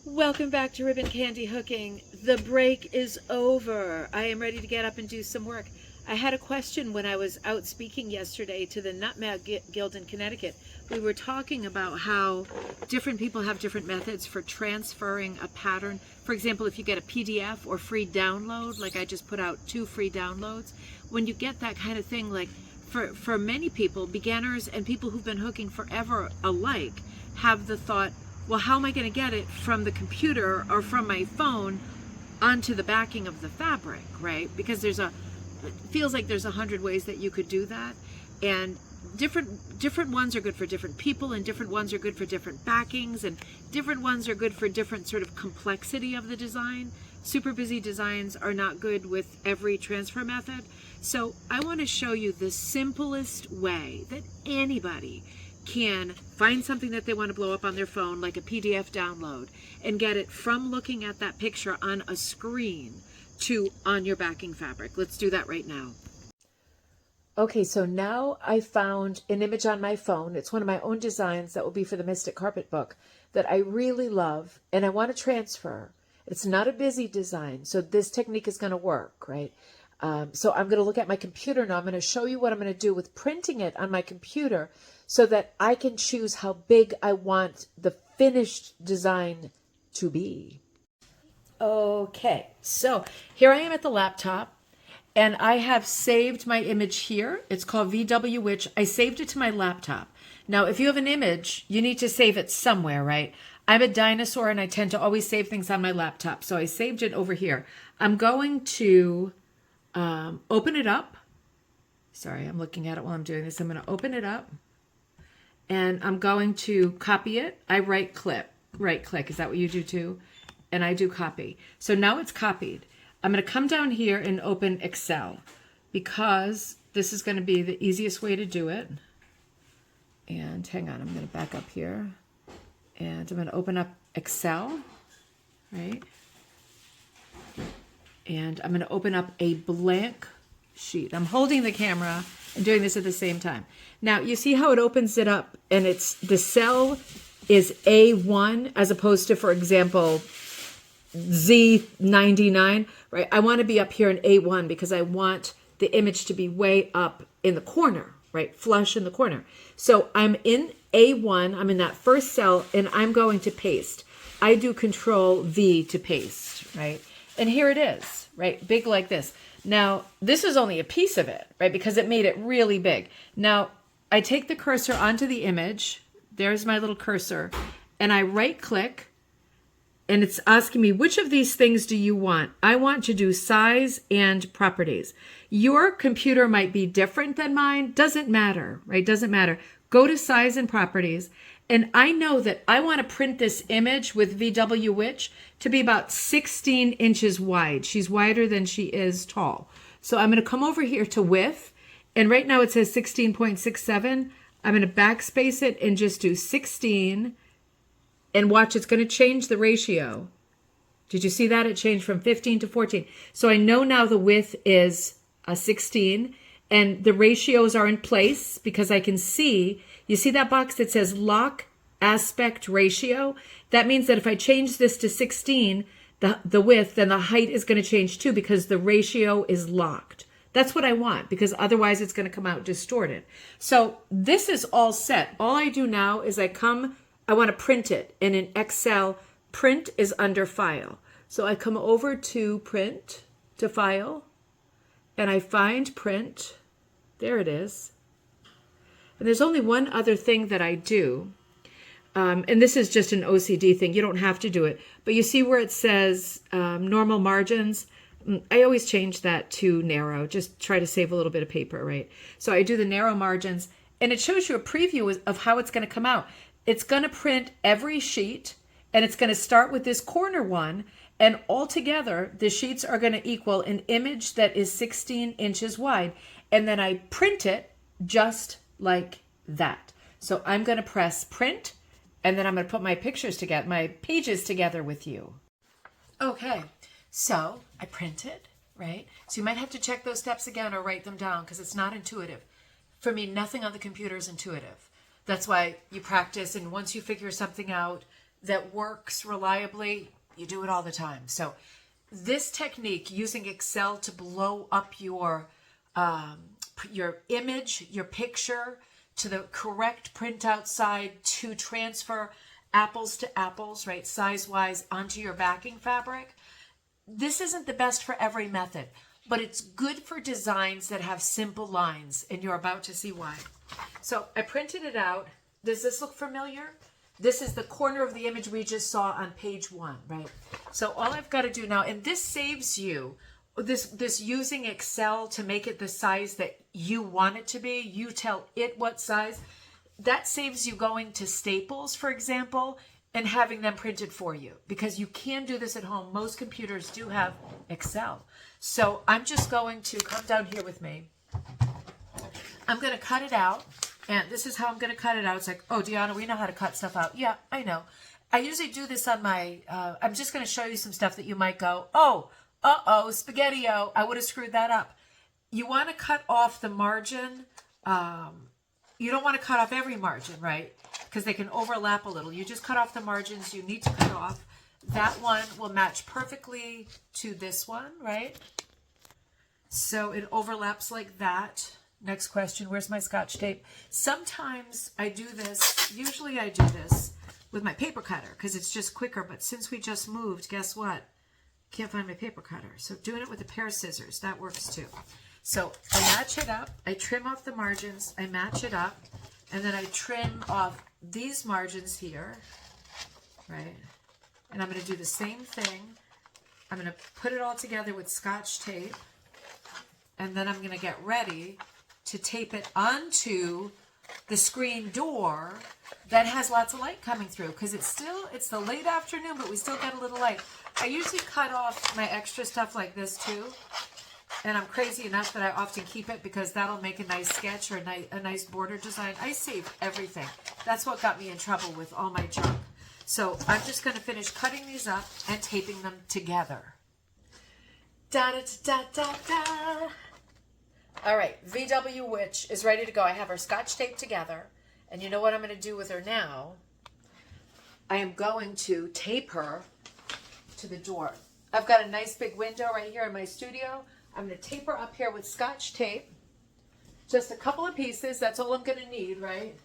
Welcome back to Ribbon Candy Hooking. The break is over. I am ready to get up and do some work. I had a question when I was out speaking yesterday to the Nutmeg Guild in Connecticut. We were talking about how different people have different methods for transferring a pattern. For example, if you get a PDF or free download, like I just put out 2 free downloads, when you get that kind of thing, like for many people, beginners and people who've been hooking forever alike, have the thought, well, how am I going to get it from the computer or from my phone onto the backing of the fabric, right? Because it feels like there's 100 ways that you could do that. And different ones are good for different people, and different ones are good for different backings, and different ones are good for different sort of complexity of the design. Super busy designs are not good with every transfer method. So I want to show you the simplest way that anybody can find something that they want to blow up on their phone, like a PDF download, and get it from looking at that picture on a screen to on your backing fabric. Let's do that right now. Okay, so now I found an image on my phone. It's one of my own designs that will be for the Mystic Carpet book that I really love, and I want to transfer. It's not a busy design, so this technique is going to work, right? So I'm going to look at my computer now. I'm going to show you what I'm going to do with printing it on my computer so that I can choose how big I want the finished design to be. Okay, so here I am at the laptop, and I have saved my image here. It's called VW Witch. I saved it to my laptop. Now, if you have an image, you need to save it somewhere, right? I'm a dinosaur, and I tend to always save things on my laptop, so I saved it over here. I'm going to open it up. Sorry, I'm looking at it while I'm doing this. I'm going to open it up, and I'm going to copy it. I right click. Is that what you do too? And I do copy. So now it's copied. I'm going to come down here and open Excel because this is going to be the easiest way to do it. And hang on, I'm going to back up here. And I'm going to open up Excel, right? And I'm going to open up a blank sheet. I'm holding the camera and doing this at the same time. Now, you see how it opens it up, and it's the cell is A1 as opposed to, for example, Z99, right? I want to be up here in A1 because I want the image to be way up in the corner, right? Flush in the corner. So I'm in A1, I'm in that first cell, and I'm going to paste. I do Control V to paste, right? And here it is, right? Big like this. Now, this is only a piece of it, right? Because it made it really big. Now, I take the cursor onto the image. There's my little cursor. And I right click. And it's asking me, which of these things do you want? I want to do size and properties. Your computer might be different than mine. Doesn't matter, right? Doesn't matter. Go to size and properties. And I know that I want to print this image with VW Witch to be about 16 inches wide. She's wider than she is tall. So I'm going to come over here to width. And right now it says 16.67. I'm going to backspace it and just do 16. And watch, it's going to change the ratio. Did you see that? It changed from 15 to 14. So I know now the width is a 16. And the ratios are in place because I can see, you see that box that says lock aspect ratio? That means that if I change this to 16, the width, then the height is going to change too because the ratio is locked. That's what I want because otherwise it's going to come out distorted. So this is all set. All I do now is I want to print it. And in Excel, print is under file. So I come over to print, to file, and I find print. There it is. And there's only one other thing that I do. And this is just an OCD thing. You don't have to do it. But you see where it says normal margins? I always change that to narrow. Just try to save a little bit of paper, right? So I do the narrow margins. And it shows you a preview of how it's going to come out. It's going to print every sheet. And it's going to start with this corner one. And altogether, the sheets are going to equal an image that is 16 inches wide. And then I print it just like that. So I'm going to press print, and then I'm going to put my pictures together, my pages together with you. Okay, so I print it, right? So you might have to check those steps again or write them down because it's not intuitive. For me, nothing on the computer is intuitive. That's why you practice, and once you figure something out, that works reliably, you do it all the time. So this technique, using Excel to blow up your image, your picture to the correct printout side to transfer apples to apples, right, size-wise onto your backing fabric. This isn't the best for every method, but it's good for designs that have simple lines, and you're about to see why. So I printed it out. Does this look familiar? This is the corner of the image we just saw on page 1, right? So all I've got to do now, and this saves you, this using Excel to make it the size that you want it to be, you tell it what size, that saves you going to Staples, for example, and having them printed for you, because you can do this at home. Most computers do have Excel. So I'm just going to come down here with me. I'm going to cut it out, and this is how I'm going to cut it out. It's like, oh, Deanna, we know how to cut stuff out. Yeah, I know. I usually do this on my, I'm just going to show you some stuff that you might go, oh, spaghetti-o, I would have screwed that up. You want to cut off the margin. You don't want to cut off every margin, right? Because they can overlap a little. You just cut off the margins you need to cut off. That one will match perfectly to this one, right? So it overlaps like that. Next question, where's my Scotch tape? Sometimes I do this, usually I do this with my paper cutter because it's just quicker. But since we just moved, guess what? Can't find my paper cutter. So doing it with a pair of scissors, that works too. So I match it up, I trim off the margins, I match it up, and then I trim off these margins here, right? And I'm going to do the same thing. I'm going to put it all together with Scotch tape, and then I'm going to get ready to tape it onto the screen door that has lots of light coming through, because it's the late afternoon, but we still get a little light. I usually cut off my extra stuff like this too. And I'm crazy enough that I often keep it because that'll make a nice sketch or a nice border design. I save everything. That's what got me in trouble with all my junk. So I'm just going to finish cutting these up and taping them together. Da da da da da. All right, VW Witch is ready to go. I have her Scotch taped together. And you know what I'm going to do with her now? I am going to tape her to the door. I've got a nice big window right here in my studio. I'm going to tape her up here with Scotch tape. Just a couple of pieces. That's all I'm going to need, right?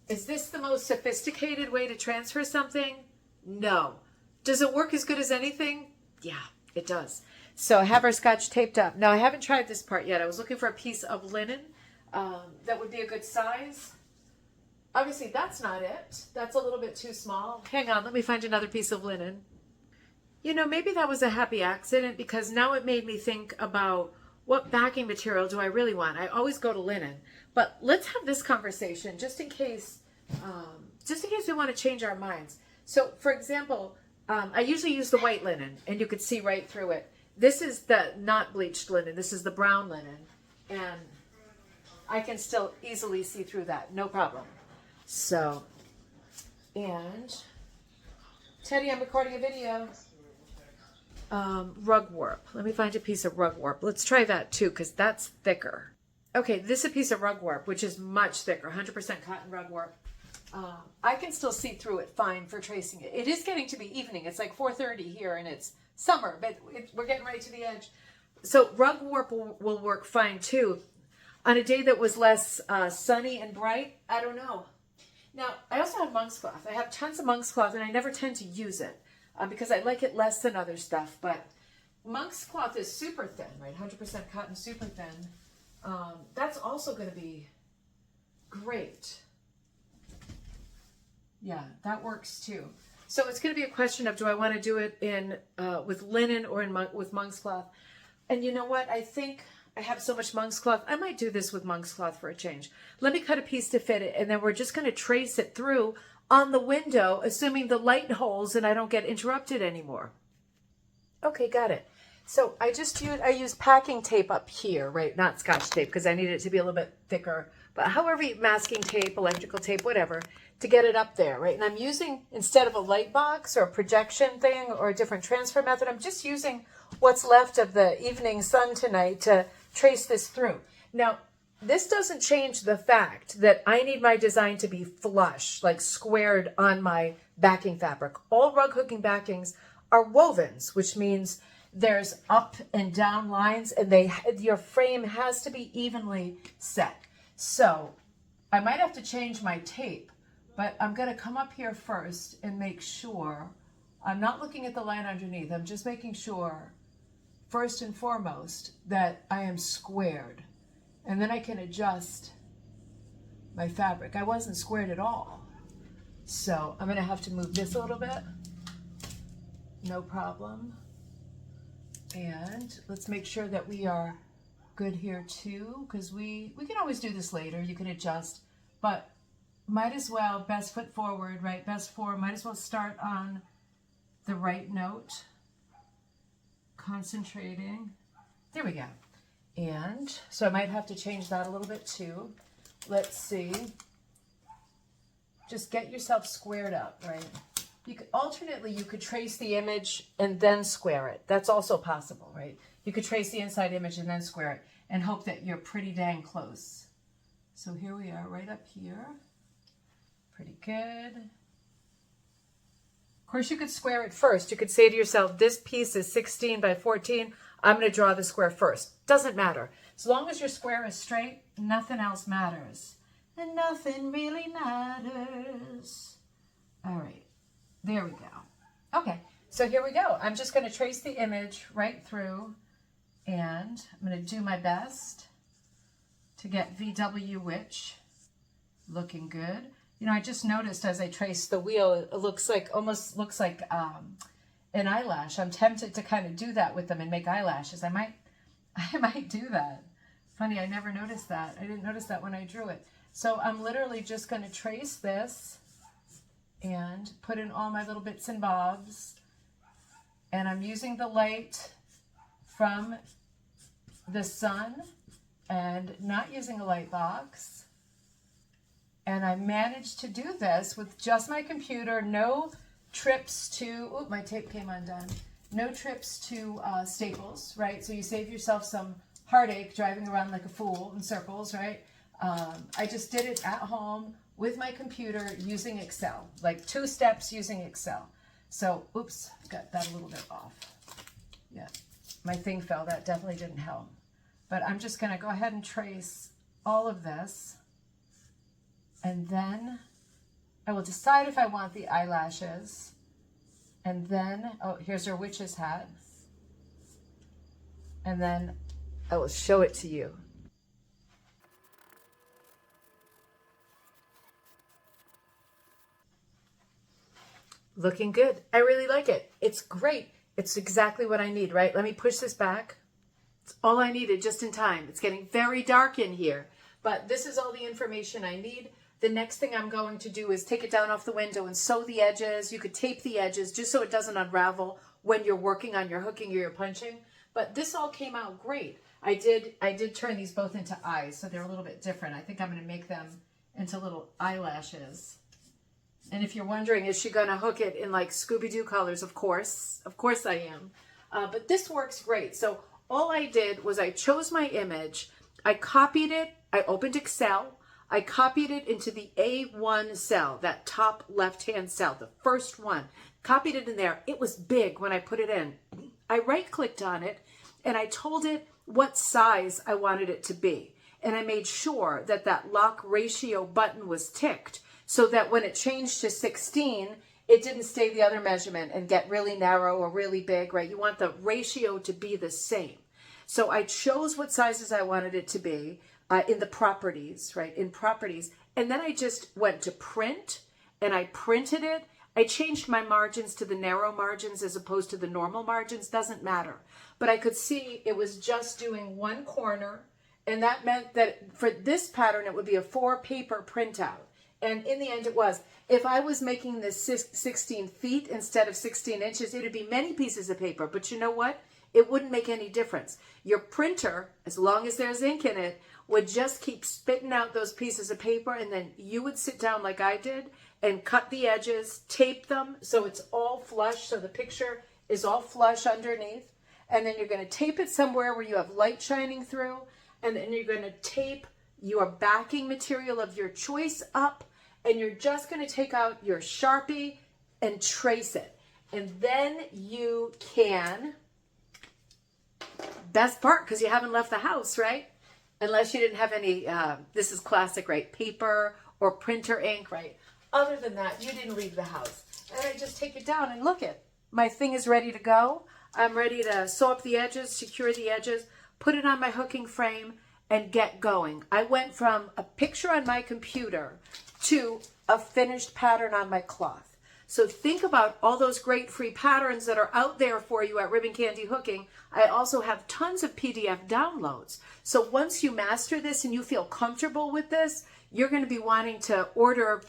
Is this the most sophisticated way to transfer something? No. Does it work as good as anything? Yeah, it does. So I have her Scotch taped up. Now, I haven't tried this part yet. I was looking for a piece of linen that would be a good size. Obviously, that's not it. That's a little bit too small. Hang on, let me find another piece of linen. You know, maybe that was a happy accident, because now it made me think about what backing material do I really want. I always go to linen. But let's have this conversation just in case we want to change our minds. So, for example, I usually use the white linen, and you could see right through it. This is the not bleached linen. This is the brown linen. And I can still easily see through that. No problem. So, and Teddy, I'm recording a video. Rug warp. Let me find a piece of rug warp. Let's try that too, because that's thicker. Okay, this is a piece of rug warp, which is much thicker, 100% cotton rug warp. I can still see through it fine for tracing it. It is getting to be evening. It's like 4:30 here, and it's summer, but we're getting right to the edge. So rug warp will work fine too. On a day that was less sunny and bright, I don't know. Now, I also have monk's cloth. I have tons of monk's cloth, and I never tend to use it because I like it less than other stuff. But monk's cloth is super thin, right? 100% cotton, super thin. That's also going to be great. Yeah, that works too. So it's going to be a question of, do I want to do it in with linen or with monk's cloth? And you know what? I think I have so much monk's cloth. I might do this with monk's cloth for a change. Let me cut a piece to fit it, and then we're just going to trace it through on the window, assuming the light holds and I don't get interrupted anymore. Okay, got it. So I use packing tape up here, right? Not Scotch tape, because I need it to be a little bit thicker. But however, masking tape, electrical tape, whatever, to get it up there, right? And I'm using, instead of a light box or a projection thing or a different transfer method, I'm just using what's left of the evening sun tonight to trace this through. Now, this doesn't change the fact that I need my design to be flush, like squared on my backing fabric. All rug hooking backings are wovens, which means there's up and down lines, and your frame has to be evenly set. So I might have to change my tape, but I'm going to come up here first and make sure I'm not looking at the line underneath. I'm just making sure, first and foremost, that I am squared. And then I can adjust my fabric. I wasn't squared at all. So I'm gonna have to move this a little bit. No problem. And let's make sure that we are good here too, because we can always do this later. You can adjust, but might as well, best foot forward, right? Best forward, might as well start on the right note. Concentrating. There we go. And so I might have to change that a little bit too. Let's see. Just get yourself squared up, right? You could alternately, you could trace the image and then square it. That's also possible, right? You could trace the inside image and then square it and hope that you're pretty dang close. So here we are, right up here. Pretty good. Of course, you could square it first. You could say to yourself, this piece is 16 by 14. I'm going to draw the square first. Doesn't matter. As long as your square is straight, nothing else matters. And nothing really matters. All right. There we go. Okay. So here we go. I'm just going to trace the image right through. And I'm going to do my best to get VW Witch looking good. You know, I just noticed as I trace the wheel, it looks like, almost looks like an eyelash. I'm tempted to kind of do that with them and make eyelashes. I might do that. Funny, I never noticed that. I didn't notice that when I drew it. So I'm literally just going to trace this and put in all my little bits and bobs. And I'm using the light from the sun and not using a light box. And I managed to do this with just my computer, no trips to, oh, my tape came undone. No trips to Staples, right? So you save yourself some heartache driving around like a fool in circles, right? I just did it at home with my computer using Excel, like 2 steps using Excel. So, oops, got that a little bit off. Yeah, my thing fell. That definitely didn't help. But I'm just going to go ahead and trace all of this. And then I will decide if I want the eyelashes. And then, oh, here's her witch's hat. And then I will show it to you. Looking good. I really like it. It's great. It's exactly what I need, right? Let me push this back. It's all I needed just in time. It's getting very dark in here, but this is all the information I need. The next thing I'm going to do is take it down off the window and sew the edges. You could tape the edges just so it doesn't unravel when you're working on your hooking or your punching. But this all came out great. I did turn these both into eyes, so they're a little bit different. I think I'm going to make them into little eyelashes. And if you're wondering, is she going to hook it in like Scooby-Doo colors? Of course I am. But this works great. So all I did was I chose my image, I copied it, I opened Excel, I copied it into the A1 cell, that top left-hand cell, the first one. Copied it in there. It was big when I put it in. I right-clicked on it, and I told it what size I wanted it to be. And I made sure that that lock ratio button was ticked so that when it changed to 16, it didn't stay the other measurement and get really narrow or really big, right? You want the ratio to be the same. So I chose what sizes I wanted it to be. In the properties, right? In properties. And then I just went to print and I printed it. I changed my margins to the narrow margins as opposed to the normal margins. Doesn't matter. But I could see it was just doing one corner. And that meant that for this pattern, it would be a 4 paper printout. And in the end, it was. If I was making this 16 feet instead of 16 inches, it would be many pieces of paper. But you know what? It wouldn't make any difference. Your printer, as long as there's ink in it, would just keep spitting out those pieces of paper, and then you would sit down like I did and cut the edges, tape them so it's all flush, so the picture is all flush underneath. And then you're going to tape it somewhere where you have light shining through, and then you're going to tape your backing material of your choice up, and you're just going to take out your Sharpie and trace it. And then you can, best part, because you haven't left the house, right? Unless you didn't have any, this is classic, right? Paper or printer ink, right? Other than that, you didn't leave the house. And I just take it down and look it. My thing is ready to go. I'm ready to sew up the edges, secure the edges, put it on my hooking frame, and get going. I went from a picture on my computer to a finished pattern on my cloth. So think about all those great free patterns that are out there for you at Ribbon Candy Hooking. I also have tons of PDF downloads. So once you master this and you feel comfortable with this, you're going to be wanting to order,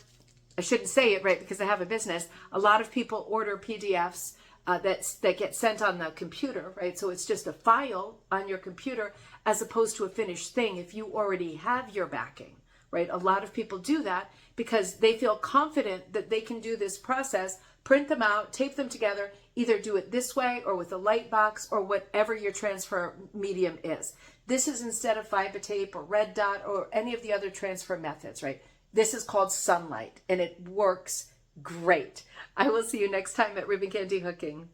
I shouldn't say it right because I have a business. A lot of people order PDFs that get sent on the computer, right? So it's just a file on your computer as opposed to a finished thing if you already have your backing, right? A lot of people do that because they feel confident that they can do this process, print them out, tape them together, either do it this way or with a light box or whatever your transfer medium is. This is instead of fiber tape or red dot or any of the other transfer methods, right? This is called Sunlight and it works great. I will see you next time at Ribbon Candy Hooking.